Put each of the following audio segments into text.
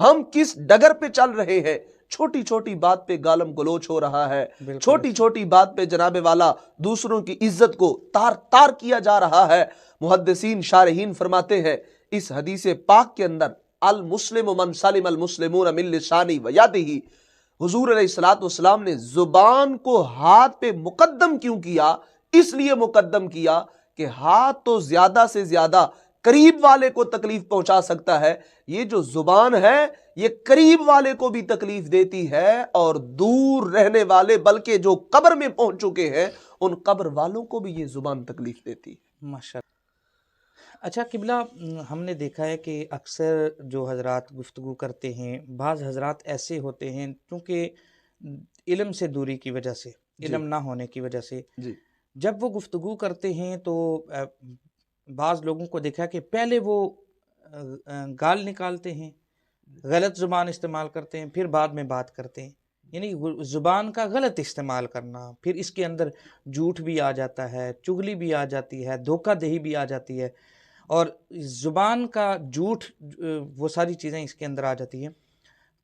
ہم کس ڈگر پہ چل رہے ہیں. چھوٹی چھوٹی بات پہ گالم گلوچ ہو رہا ہے, چھوٹی چھوٹی بات پہ جناب والا دوسروں کی عزت کو تار تار کیا جا رہا ہے. محدثین شارحین فرماتے ہیں اس حدیث پاک کے اندر المسلم من سلم المسلمون من لسانہ و یدہ, حضور علیہ الصلوۃ والسلام نے زبان کو ہاتھ پہ مقدم کیوں کیا؟ اس لیے مقدم کیا کہ ہاتھ تو زیادہ سے زیادہ قریب والے کو تکلیف پہنچا سکتا ہے, یہ جو زبان ہے یہ قریب والے کو بھی تکلیف دیتی ہے اور دور رہنے والے بلکہ جو قبر میں پہنچ چکے ہیں ان قبر والوں کو بھی یہ زبان تکلیف دیتی ہے. ماشاءاللہ. اچھا قبلہ, ہم نے دیکھا ہے کہ اکثر جو حضرات گفتگو کرتے ہیں, بعض حضرات ایسے ہوتے ہیں کیونکہ علم سے دوری کی وجہ سے, علم نہ ہونے کی وجہ سے, جب وہ گفتگو کرتے ہیں تو بعض لوگوں کو دیکھا کہ پہلے وہ گال نکالتے ہیں, غلط زبان استعمال کرتے ہیں, پھر بعد میں بات کرتے ہیں. یعنی زبان کا غلط استعمال کرنا, پھر اس کے اندر جھوٹ بھی آ جاتا ہے, چغلی بھی آ جاتی ہے, دھوکہ دہی بھی آ جاتی ہے, اور زبان کا جھوٹ, وہ ساری چیزیں اس کے اندر آ جاتی ہیں.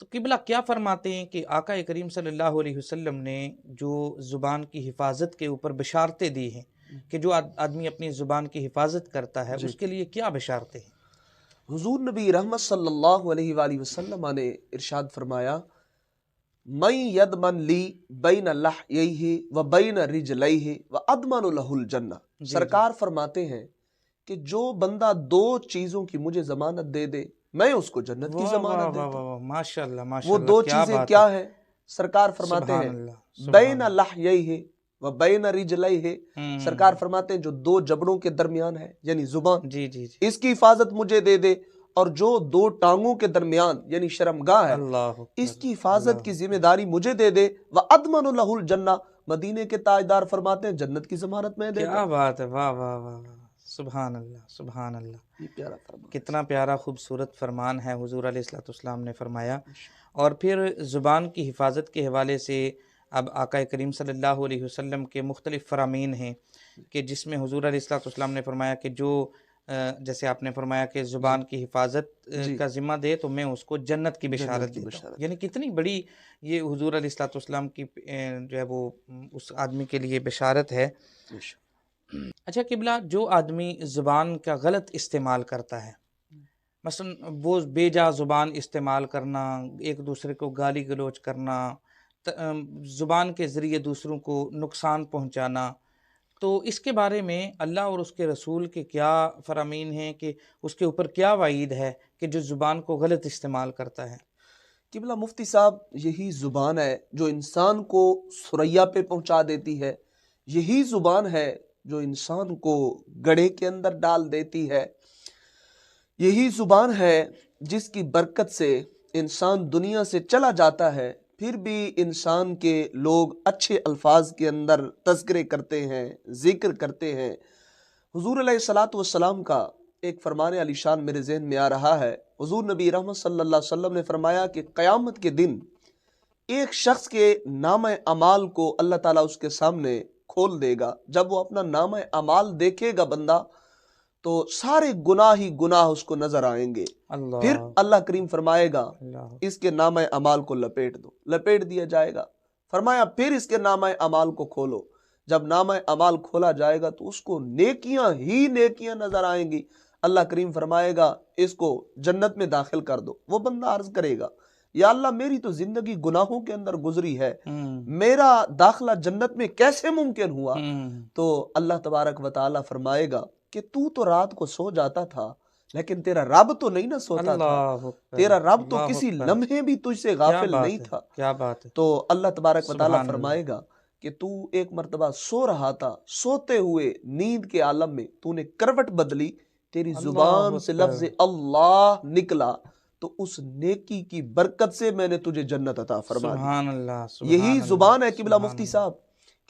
تو قبلہ کیا فرماتے ہیں کہ آقا کریم صلی اللہ علیہ وسلم نے جو زبان کی حفاظت کے اوپر بشارتیں دی ہیں کہ جو آدمی اپنی زبان کی حفاظت کرتا ہے اس کے لیے کیا بشارتیں ہیں؟ حضور نبی رحمت صلی اللہ علیہ وآلہ وسلم نے ارشاد فرمایا من یدمن لی بین لحیہ و بین رجلیہ و ادمن لہ الجنہ. سرکار فرماتے ہیں کہ جو بندہ دو چیزوں کی مجھے ضمانت دے دے میں اس کو جنت کی ضمانت دیتا ہوں. ماشاءاللہ ماشاءاللہ. وہ دو چیزیں کیا ہیں؟ سرکار فرماتے ہیں بین لحیہ و بین رجلیہ. سرکار فرماتے ہیں جو دو جبڑوں کے درمیان ہے یعنی زبان, جی جی اس کی حفاظت مجھے دے دے, اور جو دو ٹانگوں کے درمیان یعنی شرمگاہ ہے اس کی حفاظت کی ذمہ داری مجھے دے دے. وَأَضْمَنُ لَهُ الْجَنَّةِ, مدینے کے تاجدار فرماتے ہیں جنت کی ضمانت میں دے دے. کیا بات ہے, واہ واہ واہ, سبحان اللہ سبحان اللہ. یہ پیارا فرمان, کتنا پیارا خوبصورت فرمان ہے حضور علیہ الصلوۃ والسلام نے فرمایا. اور پھر زبان کی حفاظت کے حوالے سے اب آقا کریم صلی اللہ علیہ وسلم کے مختلف فرامین ہیں کہ جس میں حضور علیہ الصلوۃ والسلام نے فرمایا کہ جو جیسے آپ نے فرمایا کہ زبان کی حفاظت کا ذمہ دے تو میں اس کو جنت کی بشارت دیتا ہوں. یعنی کتنی بڑی یہ حضور علیہ الصلوۃ والسلام کی جو ہے وہ اس آدمی کے لیے بشارت ہے. اچھا قبلہ, جو آدمی زبان کا غلط استعمال کرتا ہے, مثلا وہ بے جا زبان استعمال کرنا, ایک دوسرے کو گالی گلوچ کرنا, زبان کے ذریعے دوسروں کو نقصان پہنچانا, تو اس کے بارے میں اللہ اور اس کے رسول کے کیا فرامین ہیں کہ اس کے اوپر کیا وعید ہے کہ جو زبان کو غلط استعمال کرتا ہے؟ قبلہ مفتی صاحب, یہی زبان ہے جو انسان کو ثریا پہ پہنچا دیتی ہے, یہی زبان ہے جو انسان کو گڑھے کے اندر ڈال دیتی ہے, یہی زبان ہے جس کی برکت سے انسان دنیا سے چلا جاتا ہے پھر بھی انسان کے لوگ اچھے الفاظ کے اندر تذکرے کرتے ہیں, ذکر کرتے ہیں. حضور علیہ الصلوۃ والسلام کا ایک فرمان علی شان میرے ذہن میں آ رہا ہے. حضور نبی رحمت صلی اللہ علیہ وسلم نے فرمایا کہ قیامت کے دن ایک شخص کے نام اعمال کو اللہ تعالیٰ اس کے سامنے کھول دے گا. جب وہ اپنا نام اعمال دیکھے گا بندہ تو سارے گناہ ہی گناہ اس کو نظر آئیں گے. پھر اللہ کریم فرمائے گا اس کے نام اعمال کو لپیٹ دو, لپیٹ دیا جائے گا. فرمایا پھر اس کے نام اعمال کو کھولو. جب نام اعمال کھولا جائے گا تو اس کو نیکیاں ہی نیکیاں نظر آئیں گی. اللہ کریم فرمائے گا اس کو جنت میں داخل کر دو. وہ بندہ عرض کرے گا یا اللہ میری تو زندگی گناہوں کے اندر گزری ہے, میرا داخلہ جنت میں کیسے ممکن ہوا؟ تو اللہ تبارک و تعالی فرمائے گا کہ تو رات کو سو جاتا تھا لیکن تیرا رب تو نہیں نہ سوتا تھا, تیرا رب تو کسی لمحے بھی تجھ سے غافل نہیں تھا. کیا بات ہے. تو اللہ تبارک و تعالی فرمائے گا کہ تو ایک مرتبہ سو رہا تھا, سوتے ہوئے نیند کے عالم میں تو نے کروٹ بدلی, تیری زبان سے لفظ اللہ نکلا تو اس نیکی کی برکت سے میں نے تجھے جنت عطا فرما دی. سبحان اللہ. یہی زبان ہے قبلہ مفتی صاحب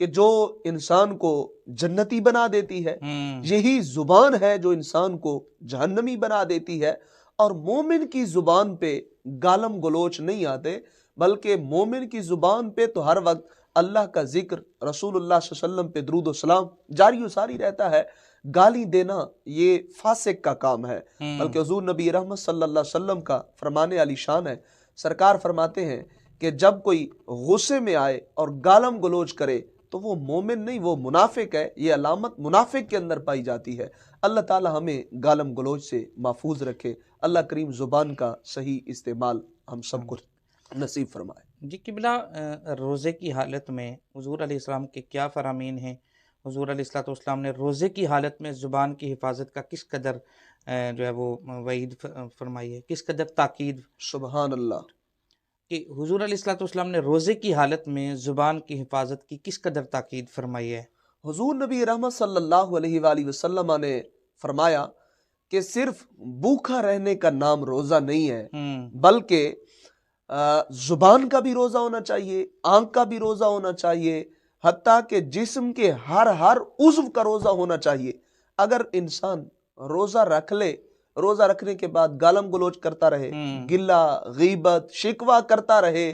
کہ جو انسان کو جنتی بنا دیتی ہے, یہی زبان ہے جو انسان کو جہنمی بنا دیتی ہے. اور مومن کی زبان پہ گالم گلوچ نہیں آتے بلکہ مومن کی زبان پہ تو ہر وقت اللہ کا ذکر، رسول اللہ صلی اللہ علیہ وسلم پہ درود و سلام جاری و ساری رہتا ہے۔ گالی دینا یہ فاسق کا کام ہے، بلکہ حضور نبی رحمت صلی اللہ علیہ وسلم کا فرمان علی شان ہے۔ سرکار فرماتے ہیں کہ جب کوئی غصے میں آئے اور گالم گلوچ کرے تو وہ مومن نہیں، وہ منافق ہے۔ یہ علامت منافق کے اندر پائی جاتی ہے۔ اللہ تعالی ہمیں گالم گلوچ سے محفوظ رکھے۔ اللہ کریم زبان کا صحیح استعمال ہم سب کو نصیب فرمائے۔ جی قبلہ، روزے کی حالت میں حضور علیہ السلام کے کیا فرامین ہیں؟ حضور علیہ السلام نے روزے کی حالت میں زبان کی حفاظت کا کس قدر جو ہے وہ وعید فرمائی ہے، کس قدر تاکید؟ سبحان اللہ۔ کہ حضور علیہ السلام نے روزے کی حالت میں زبان کی حفاظت کی کس قدر تاکید فرمائی ہے؟ حضور نبی رحمت صلی اللہ علیہ وآلہ وسلم نے فرمایا کہ صرف بھوکا رہنے کا نام روزہ نہیں ہے، بلکہ زبان کا بھی روزہ ہونا چاہیے، آنکھ کا بھی روزہ ہونا چاہیے، حتیٰ کہ جسم کے ہر عضو کا روزہ ہونا چاہیے۔ اگر انسان روزہ رکھ لے، روزہ رکھنے کے بعد گالم گلوچ کرتا رہے، گلہ غیبت شکوہ کرتا رہے،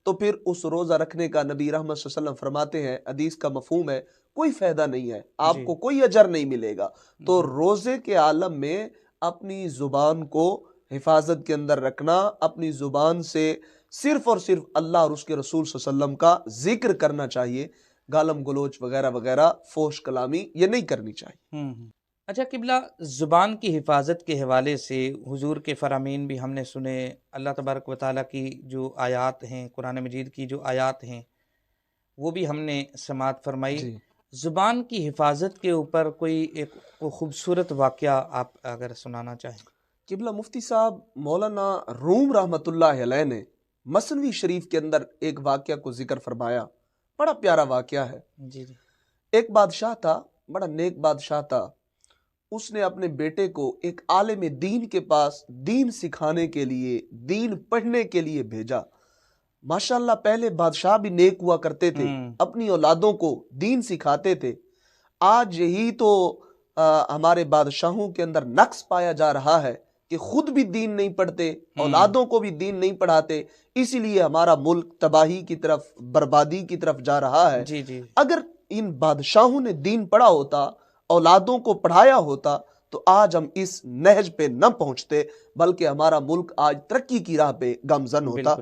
تو پھر اس روزہ رکھنے کا نبی رحمت صلی اللہ علیہ وسلم فرماتے ہیں، حدیث کا مفہوم ہے، کوئی فائدہ نہیں ہے، آپ کو کوئی اجر نہیں ملے گا۔ تو روزے کے عالم میں اپنی زبان کو حفاظت کے اندر رکھنا، اپنی زبان سے صرف اور صرف اللہ اور اس کے رسول صلی اللہ علیہ وسلم کا ذکر کرنا چاہیے۔ گالم گلوچ وغیرہ وغیرہ فوش کلامی یہ نہیں کرنی چاہیے۔ اچھا قبلہ، زبان کی حفاظت کے حوالے سے حضور کے فرامین بھی ہم نے سنے، اللہ تبارک و تعالیٰ کی جو آیات ہیں، قرآن مجید کی جو آیات ہیں وہ بھی ہم نے سماعت فرمائی۔ زبان کی حفاظت کے اوپر کوئی ایک خوبصورت واقعہ آپ اگر سنانا چاہیں۔ قبلہ، مفتی صاحب مولانا روم رحمۃ اللہ علیہ نے مثنوی شریف کے اندر ایک واقعہ کو ذکر فرمایا، بڑا پیارا واقعہ ہے۔ جی۔ ایک بادشاہ تھا، بڑا نیک بادشاہ تھا، اس نے اپنے بیٹے کو ایک عالم دین کے پاس دین سکھانے کے لیے، دین پڑھنے کے لیے بھیجا۔ ماشاءاللہ پہلے بادشاہ بھی نیک ہوا کرتے تھے، اپنی اولادوں کو دین سکھاتے تھے۔ آج یہی تو ہمارے بادشاہوں کے اندر نقص پایا جا رہا ہے کہ خود بھی دین نہیں پڑھتے، اولادوں کو بھی دین نہیں پڑھاتے، اسی لیے ہمارا ملک تباہی کی طرف، بربادی کی طرف جا رہا ہے۔ اگر ان بادشاہوں نے دین پڑھا ہوتا، اولادوں کو پڑھایا ہوتا، تو آج ہم اس نہج پہ نہ پہنچتے، بلکہ ہمارا ملک آج ترقی کی راہ پہ گامزن ہوتا۔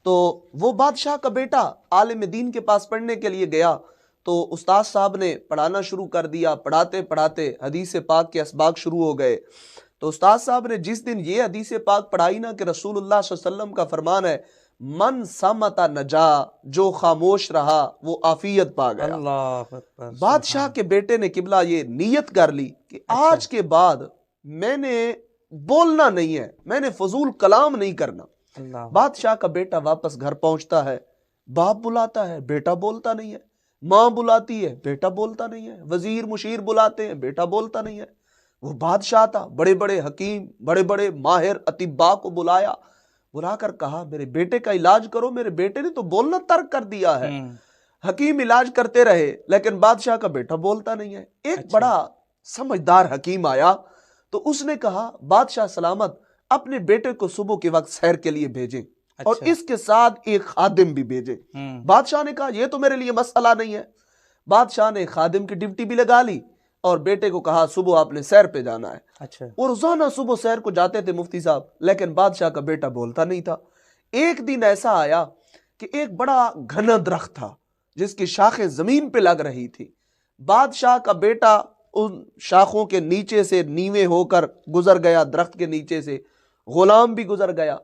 تو وہ بادشاہ کا بیٹا عالم دین کے پاس پڑھنے کے لیے گیا، تو استاد صاحب نے پڑھانا شروع کر دیا۔ پڑھاتے پڑھاتے حدیث پاک کے اسباق شروع ہو گئے۔ تو استاد صاحب نے جس دن یہ حدیث پاک پڑھائی نا کہ رسول اللہ صلی اللہ علیہ وسلم کا فرمان ہے، من صمت نجا، جو خاموش رہا وہ عافیت پا گیا۔ اللہ اکبر۔ بادشاہ کے بیٹے نے قبلہ یہ نیت کر لی کہ آج کے بعد میں نے بولنا نہیں ہے، میں نے فضول کلام نہیں کرنا۔ بادشاہ کا بیٹا واپس گھر پہنچتا ہے، باپ بلاتا ہے، بیٹا بولتا نہیں ہے، ماں بلاتی ہے، بیٹا بولتا نہیں ہے، وزیر مشیر بلاتے ہیں، بیٹا بولتا نہیں ہے۔ وہ بادشاہ تھا، بڑے بڑے حکیم، بڑے بڑے ماہر اطباء کو بلا کر کہا میرے بیٹے کا علاج کرو، میرے بیٹے نے تو بولنا ترک کر دیا ہے۔ حکیم علاج کرتے رہے، لیکن بادشاہ کا بیٹا بولتا نہیں ہے۔ ایک بڑا سمجھدار حکیم آیا تو اس نے کہا بادشاہ سلامت، اپنے بیٹے کو صبح کے وقت سیر کے لیے بھیجیں اور اس کے ساتھ ایک خادم بھی بھیجیں۔ بادشاہ نے کہا یہ تو میرے لیے مسئلہ نہیں ہے۔ بادشاہ نے خادم کی ڈیوٹی بھی لگا لی اور بیٹے کو کہا صبح آپ نے سیر پہ جانا ہے۔ اور روزانہ صبح سیر کو جاتے تھے مفتی صاحب، لیکن بادشاہ کا بیٹا بولتا نہیں تھا۔ ایک دن ایسا آیا کہ ایک بڑا گھنا درخت تھا جس کی شاخیں زمین پہ لگ رہی تھی۔ بادشاہ کا بیٹا ان شاخوں کے نیچے سے نیوے ہو کر گزر گیا، درخت کے نیچے سے غلام بھی گزر گیا۔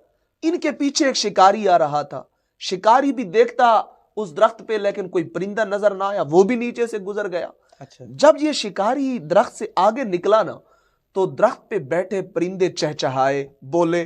ان کے پیچھے ایک شکاری آ رہا تھا، شکاری بھی دیکھتا اس درخت پہ، لیکن کوئی پرندہ نظر نہ آیا، وہ بھی نیچے سے گزر گیا۔ جب یہ شکاری درخت سے آگے نکلا نا تو درخت پہ بیٹھے پرندے چہچہائے، بولے،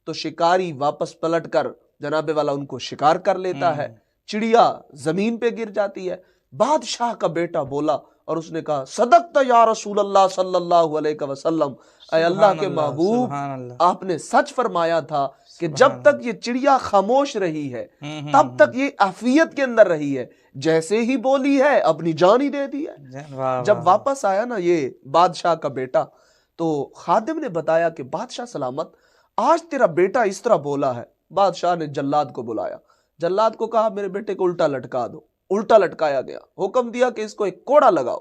تو شکاری واپس پلٹ کر جناب والا ان کو شکار کر لیتا ہے، چڑیا زمین پہ گر جاتی ہے۔ بادشاہ کا بیٹا بولا اور اس نے کہا صدقت یا رسول اللہ صلی اللہ علیہ وسلم، اے اللہ کے محبوب، آپ نے سچ فرمایا تھا کہ جب تک یہ چڑیا خاموش رہی ہے تب تک یہ عافیت کے اندر رہی ہے، جیسے ہی بولی ہے اپنی جان ہی دے دی ہے۔ جب واپس آیا نا یہ بادشاہ کا بیٹا تو خادم نے بتایا کہ بادشاہ سلامت، آج تیرا بیٹا اس طرح بولا ہے۔ بادشاہ نے جلاد کو بلایا، جلاد کو کہا میرے بیٹے کو الٹا لٹکا دو۔ الٹا لٹکایا گیا، حکم دیا کہ اس کو ایک کوڑا لگاؤ.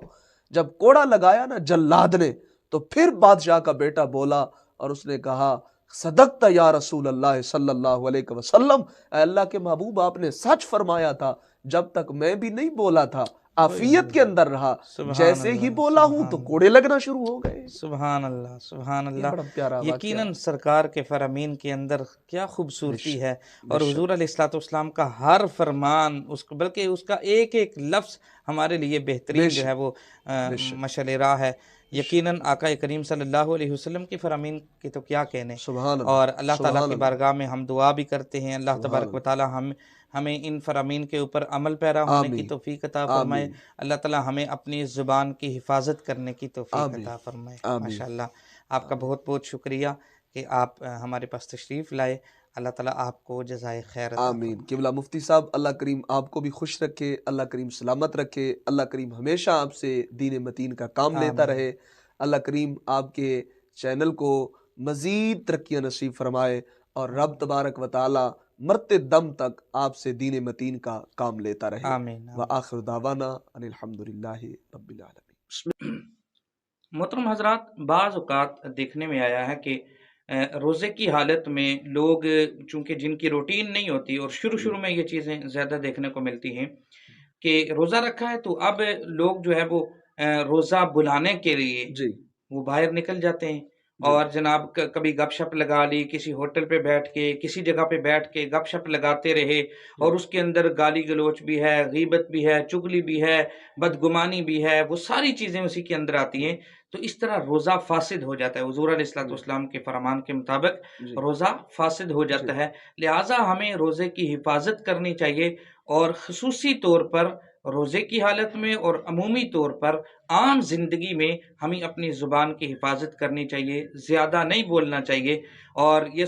جب کوڑا لگایا نا جلاد نے، تو پھر بادشاہ کا بیٹا بولا اور اس نے کہا صدقت یا رسول اللہ صلی اللہ علیہ وسلم، اے اللہ کے محبوب آپ نے سچ فرمایا تھا. جب تک میں بھی نہیں بولا تھا عافیت کے اندر رہا، سبحان جیسے ہی اللہ، بولا ہوں سبحان تو اللہ، کوڑے لگنا شروع ہو گئے. سبحان اللہ، سبحان یہ اللہ. بڑا پیارا واقعہ. یقیناً سرکار کے فرامین کے اندر کیا بے خوبصورتی شک، ہے، بے اور شک. حضور علیہ الصلوۃ والسلام کا ہر فرمان اس کو، بلکہ اس کا ایک ایک لفظ ہمارے لیے بے بہترین جو ہے شک، وہ بے شک، مشعل راہ ہے. بے شک. یقیناً آقا کریم صلی اللہ علیہ وسلم کے فرامین کی تو کیا کہنے. سبحان اور اللہ، اللہ تعالیٰ سبحان کی اللہ، بارگاہ میں ہم دعا بھی کرتے ہیں، اللہ سبحان تبارک و اللہ. تعالیٰ ہمیں ان فرامین کے اوپر عمل پیرا ہونے کی آمین، توفیق عطا فرمائے. آمین، اللہ تعالیٰ ہمیں اپنی زبان کی حفاظت کرنے کی توفیق آمین، عطا فرمائے. آمین، ماشاء اللہ، آپ کا آمین. بہت بہت شکریہ کہ آپ ہمارے پاس تشریف لائے. اللہ تعالیٰ آپ کو جزائے خیر عطا آمین. فرمائے. قبلہ مفتی صاحب، اللہ کریم آپ کو بھی خوش رکھے، اللہ کریم سلامت رکھے، اللہ کریم ہمیشہ آپ سے دین متین کا کام لیتا آمین، رہے. اللہ کریم آپ کے چینل کو مزید ترقیاں نصیب فرمائے، اور رب آمین، تبارک و تعالی مرتے دم تک آپ سے دین متین کا کام لیتا رہے. آمین، آمین. وآخر دعوانا ان الحمدللہ رب العالمین. محترم حضرات، بعض اوقات دیکھنے میں آیا ہے کہ روزے کی حالت میں لوگ، چونکہ جن کی روٹین نہیں ہوتی، اور شروع میں یہ چیزیں زیادہ دیکھنے کو ملتی ہیں کہ روزہ رکھا ہے تو اب لوگ جو ہے وہ روزہ بلانے کے لیے جی وہ باہر نکل جاتے ہیں، جی اور جناب کبھی گپ شپ لگا لی، کسی ہوٹل پہ بیٹھ کے، کسی جگہ پہ بیٹھ کے گپ شپ لگاتے رہے، اور اس کے اندر گالی گلوچ بھی ہے، غیبت بھی ہے، چگلی بھی ہے، بدگمانی بھی ہے، وہ ساری چیزیں اسی کے اندر آتی ہیں. تو اس طرح روزہ فاسد ہو جاتا ہے. حضور علیہ الصلوۃ جی والسلام کے فرمان کے مطابق جی روزہ فاسد ہو جی جاتا ہے. لہٰذا ہمیں روزے کی حفاظت کرنی چاہیے، اور خصوصی طور پر روزے کی حالت میں اور عمومی طور پر عام زندگی میں ہمیں اپنی زبان کی حفاظت کرنی چاہیے، زیادہ نہیں بولنا چاہیے. اور یہ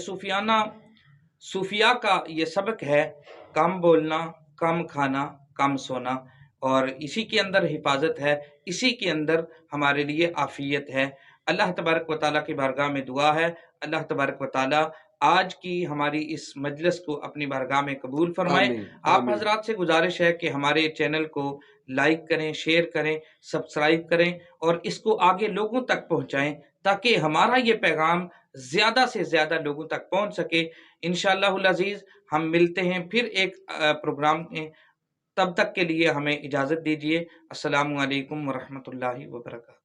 صوفیاء کا یہ سبق ہے، کم بولنا، کم کھانا، کم سونا، اور اسی کے اندر حفاظت ہے، اسی کے اندر ہمارے لیے عافیت ہے. اللہ تبارک و تعالیٰ کی بارگاہ میں دعا ہے، اللہ تبارک و تعالیٰ آج کی ہماری اس مجلس کو اپنی بارگاہ میں قبول فرمائے. آمین آپ آمین. حضرات سے گزارش ہے کہ ہمارے چینل کو لائک کریں، شیئر کریں، سبسکرائب کریں، اور اس کو آگے لوگوں تک پہنچائیں تاکہ ہمارا یہ پیغام زیادہ سے زیادہ لوگوں تک پہنچ سکے. انشاءاللہ العزیز ہم ملتے ہیں پھر ایک پروگرام میں. تب تک کے لیے ہمیں اجازت دیجیے. السلام علیکم ورحمۃ اللہ وبرکاتہ.